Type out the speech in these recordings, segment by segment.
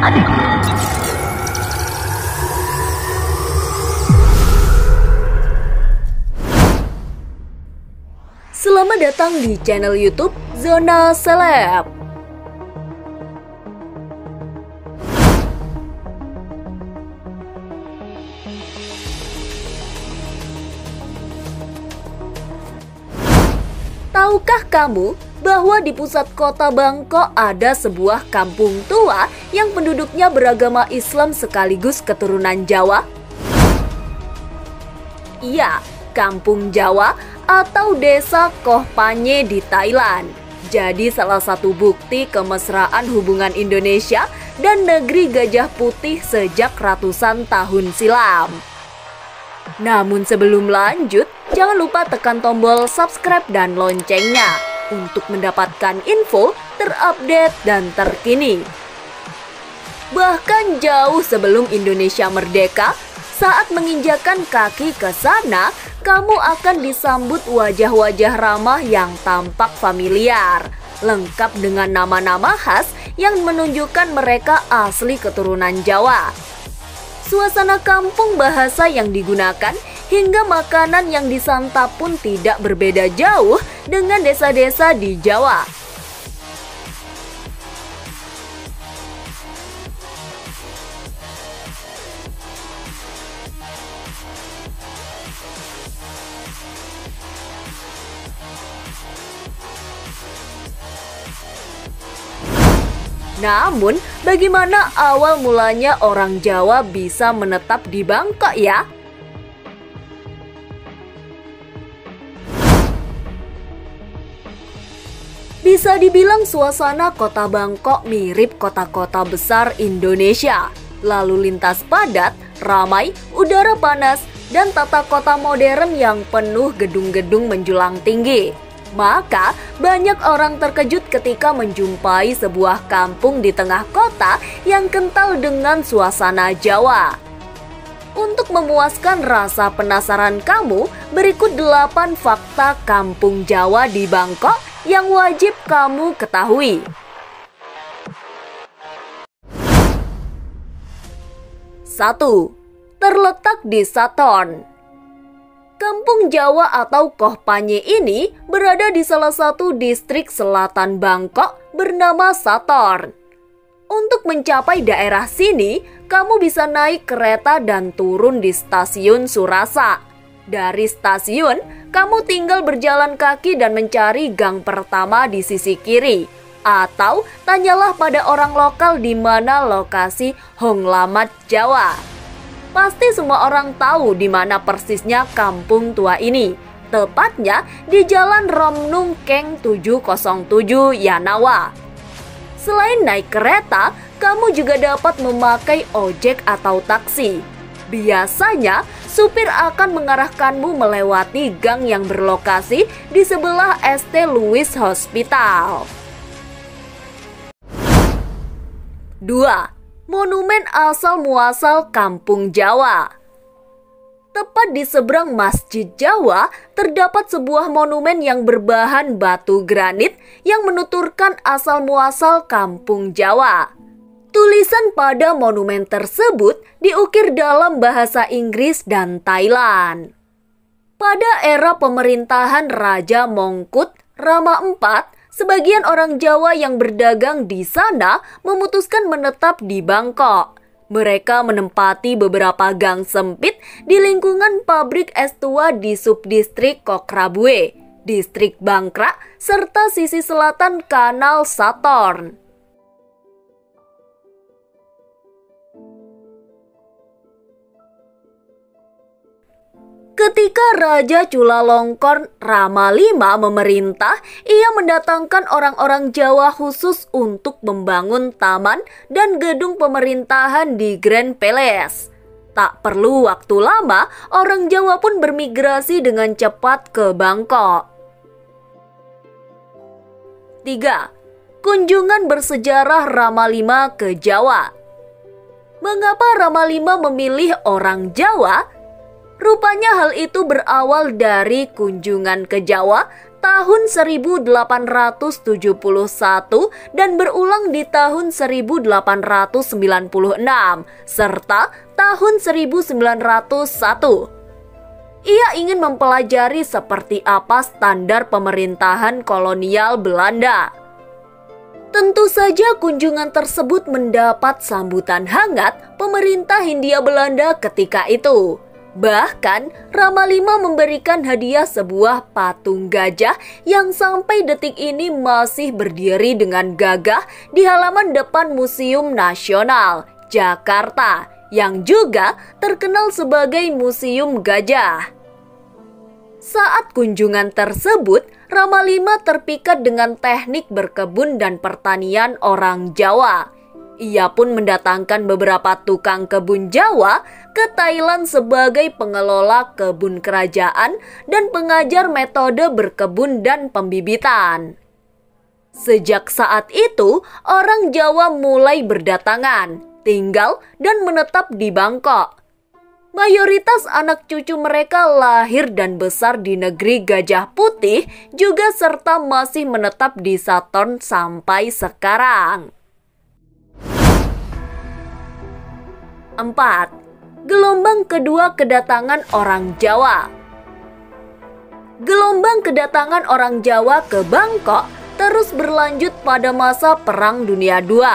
Selamat datang di channel YouTube Zona Seleb. Tahukah kamu bahwa di pusat kota Bangkok ada sebuah kampung tua yang penduduknya beragama Islam sekaligus keturunan Jawa? Iya, Kampung Jawa atau Desa Koh Panye di Thailand. Jadi salah satu bukti kemesraan hubungan Indonesia dan negeri Gajah Putih sejak ratusan tahun silam. Namun sebelum lanjut, jangan lupa tekan tombol subscribe dan loncengnya untuk mendapatkan info terupdate dan terkini. Bahkan jauh sebelum Indonesia merdeka, saat menginjakan kaki ke sana, kamu akan disambut wajah-wajah ramah yang tampak familiar, lengkap dengan nama-nama khas yang menunjukkan mereka asli keturunan Jawa. Suasana kampung, bahasa yang digunakan, hingga makanan yang disantap pun tidak berbeda jauh dengan desa-desa di Jawa. Namun, bagaimana awal mulanya orang Jawa bisa menetap di Bangkok ya? Bisa dibilang suasana kota Bangkok mirip kota-kota besar Indonesia. Lalu lintas padat, ramai, udara panas, dan tata kota modern yang penuh gedung-gedung menjulang tinggi. Maka, banyak orang terkejut ketika menjumpai sebuah kampung di tengah kota yang kental dengan suasana Jawa. Untuk memuaskan rasa penasaran kamu, berikut 8 fakta kampung Jawa di Bangkok yang wajib kamu ketahui. 1. Terletak di Sathorn. Kampung Jawa atau Koh Panye ini berada di salah satu distrik selatan Bangkok bernama Sathorn. Untuk mencapai daerah sini, kamu bisa naik kereta dan turun di stasiun Surasa. Dari stasiun, kamu tinggal berjalan kaki dan mencari gang pertama di sisi kiri. Atau tanyalah pada orang lokal di mana lokasi Hong Lamat Jawa. Pasti semua orang tahu di mana persisnya kampung tua ini. Tepatnya di Jalan Romnung Keng 707 Yanawa. Selain naik kereta, kamu juga dapat memakai ojek atau taksi. Biasanya, supir akan mengarahkanmu melewati gang yang berlokasi di sebelah St. Louis Hospital. 2. Monumen asal-muasal Kampung Jawa. Tepat di seberang Masjid Jawa, terdapat sebuah monumen yang berbahan batu granit yang menuturkan asal-muasal Kampung Jawa. Tulisan pada monumen tersebut diukir dalam bahasa Inggris dan Thailand. Pada era pemerintahan Raja Mongkut Rama IV, sebagian orang Jawa yang berdagang di sana memutuskan menetap di Bangkok. Mereka menempati beberapa gang sempit di lingkungan pabrik es tua di subdistrik Kokrabue, distrik Bangkra, serta sisi selatan Kanal Sathorn. Ketika Raja Chulalongkorn Rama V memerintah, ia mendatangkan orang-orang Jawa khusus untuk membangun taman dan gedung pemerintahan di Grand Palace. Tak perlu waktu lama, orang Jawa pun bermigrasi dengan cepat ke Bangkok. 3. Kunjungan bersejarah Rama V ke Jawa. Mengapa Rama V memilih orang Jawa? Rupanya hal itu berawal dari kunjungan ke Jawa tahun 1871 dan berulang di tahun 1896 serta tahun 1901. Ia ingin mempelajari seperti apa standar pemerintahan kolonial Belanda. Tentu saja kunjungan tersebut mendapat sambutan hangat pemerintah Hindia Belanda ketika itu. Bahkan, Rama V memberikan hadiah sebuah patung gajah yang sampai detik ini masih berdiri dengan gagah di halaman depan Museum Nasional, Jakarta, yang juga terkenal sebagai Museum Gajah. Saat kunjungan tersebut, Rama V terpikat dengan teknik berkebun dan pertanian orang Jawa. Ia pun mendatangkan beberapa tukang kebun Jawa ke Thailand sebagai pengelola kebun kerajaan dan pengajar metode berkebun dan pembibitan. Sejak saat itu, orang Jawa mulai berdatangan, tinggal dan menetap di Bangkok. Mayoritas anak cucu mereka lahir dan besar di negeri Gajah Putih juga serta masih menetap di Sathorn sampai sekarang. 4. Gelombang kedua kedatangan orang Jawa. Gelombang kedatangan orang Jawa ke Bangkok terus berlanjut pada masa Perang Dunia II,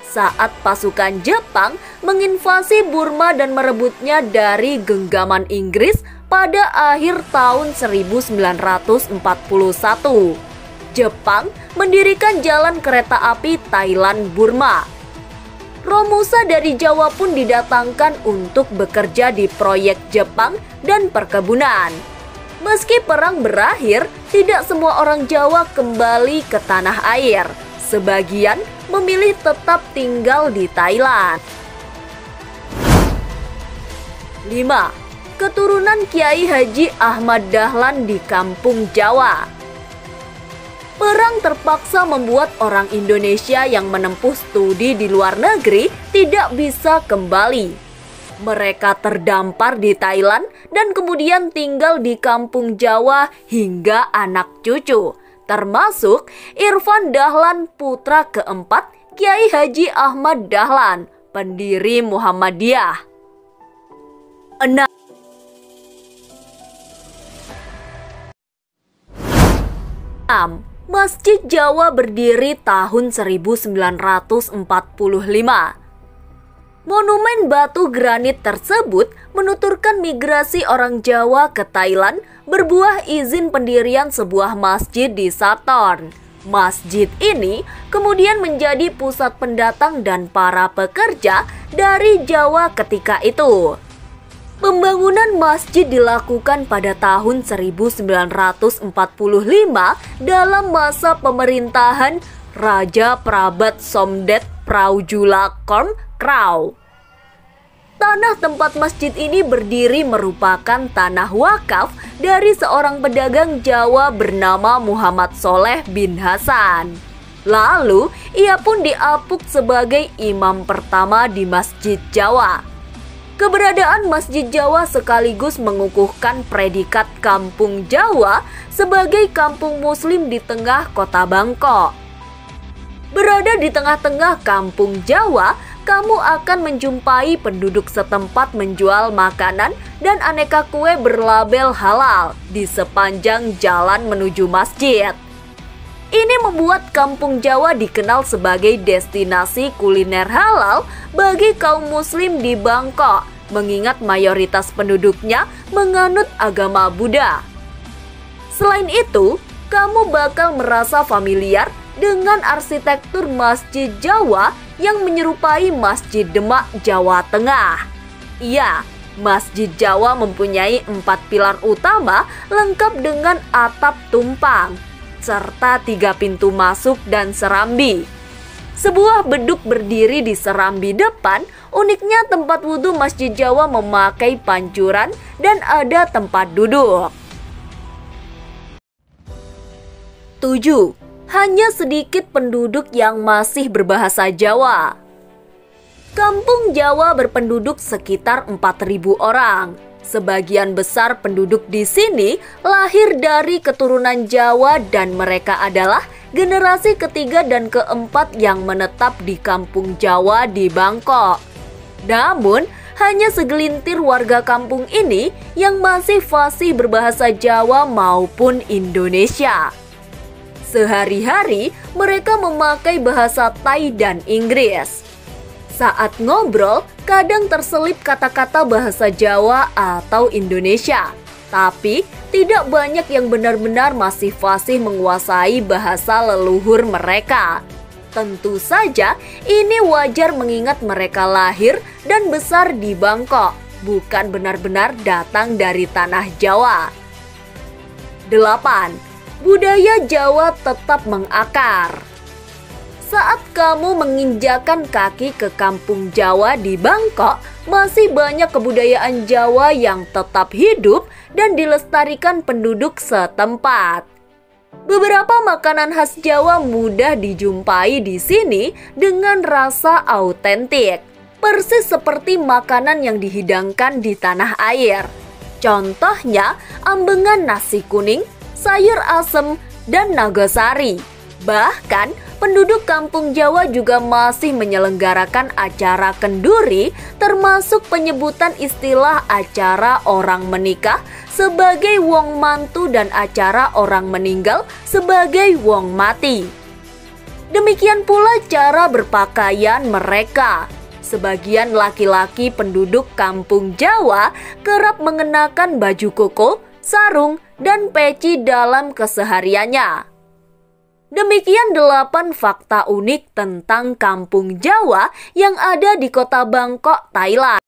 saat pasukan Jepang menginvasi Burma dan merebutnya dari genggaman Inggris pada akhir tahun 1941. Jepang mendirikan jalan kereta api Thailand-Burma. Romusa dari Jawa pun didatangkan untuk bekerja di proyek Jepang dan perkebunan. Meski perang berakhir, tidak semua orang Jawa kembali ke tanah air. Sebagian memilih tetap tinggal di Thailand. 5. Keturunan Kiai Haji Ahmad Dahlan di Kampung Jawa. Perang terpaksa membuat orang Indonesia yang menempuh studi di luar negeri tidak bisa kembali. Mereka terdampar di Thailand dan kemudian tinggal di Kampung Jawa hingga anak cucu, termasuk Irfan Dahlan, putra keempat Kiai Haji Ahmad Dahlan, pendiri Muhammadiyah. 6. Masjid Jawa berdiri tahun 1945. Monumen batu granit tersebut menuturkan migrasi orang Jawa ke Thailand berbuah izin pendirian sebuah masjid di Sathorn. Masjid ini kemudian menjadi pusat pendatang dan para pekerja dari Jawa ketika itu. Pembangunan masjid dilakukan pada tahun 1945 dalam masa pemerintahan Raja Prabat Somdet Praujulakorn Krau. Tanah tempat masjid ini berdiri merupakan tanah wakaf dari seorang pedagang Jawa bernama Muhammad Soleh bin Hasan. Lalu, ia pun diapuk sebagai imam pertama di Masjid Jawa. Keberadaan Masjid Jawa sekaligus mengukuhkan predikat Kampung Jawa sebagai kampung muslim di tengah kota Bangkok. Berada di tengah-tengah Kampung Jawa, kamu akan menjumpai penduduk setempat menjual makanan dan aneka kue berlabel halal di sepanjang jalan menuju masjid. Ini membuat Kampung Jawa dikenal sebagai destinasi kuliner halal bagi kaum muslim di Bangkok, mengingat mayoritas penduduknya menganut agama Buddha. Selain itu, kamu bakal merasa familiar dengan arsitektur Masjid Jawa yang menyerupai Masjid Demak, Jawa Tengah. Iya, Masjid Jawa mempunyai 4 pilar utama lengkap dengan atap tumpang, serta 3 pintu masuk dan serambi. Sebuah beduk berdiri di serambi depan. Uniknya tempat wudhu Masjid Jawa memakai pancuran dan ada tempat duduk. 7. Hanya sedikit penduduk yang masih berbahasa Jawa. Kampung Jawa berpenduduk sekitar 4.000 orang. Sebagian besar penduduk di sini lahir dari keturunan Jawa dan mereka adalah generasi ketiga dan keempat yang menetap di kampung Jawa di Bangkok. Namun, hanya segelintir warga kampung ini yang masih fasih berbahasa Jawa maupun Indonesia. Sehari-hari mereka memakai bahasa Thai dan Inggris. Saat ngobrol, kadang terselip kata-kata bahasa Jawa atau Indonesia. Tapi, tidak banyak yang benar-benar masih fasih menguasai bahasa leluhur mereka. Tentu saja, ini wajar mengingat mereka lahir dan besar di Bangkok, bukan benar-benar datang dari tanah Jawa. 8. Budaya Jawa tetap mengakar. Saat kamu menginjakan kaki ke kampung Jawa di Bangkok, masih banyak kebudayaan Jawa yang tetap hidup dan dilestarikan penduduk setempat. Beberapa makanan khas Jawa mudah dijumpai di sini dengan rasa autentik, persis seperti makanan yang dihidangkan di tanah air. Contohnya, ambengan nasi kuning, sayur asem, dan nagosari. Bahkan, penduduk kampung Jawa juga masih menyelenggarakan acara kenduri, termasuk penyebutan istilah acara orang menikah sebagai wong mantu dan acara orang meninggal sebagai wong mati. Demikian pula cara berpakaian mereka. Sebagian laki-laki penduduk kampung Jawa kerap mengenakan baju koko, sarung, dan peci dalam kesehariannya. Demikian 8 fakta unik tentang kampung Jawa yang ada di kota Bangkok, Thailand.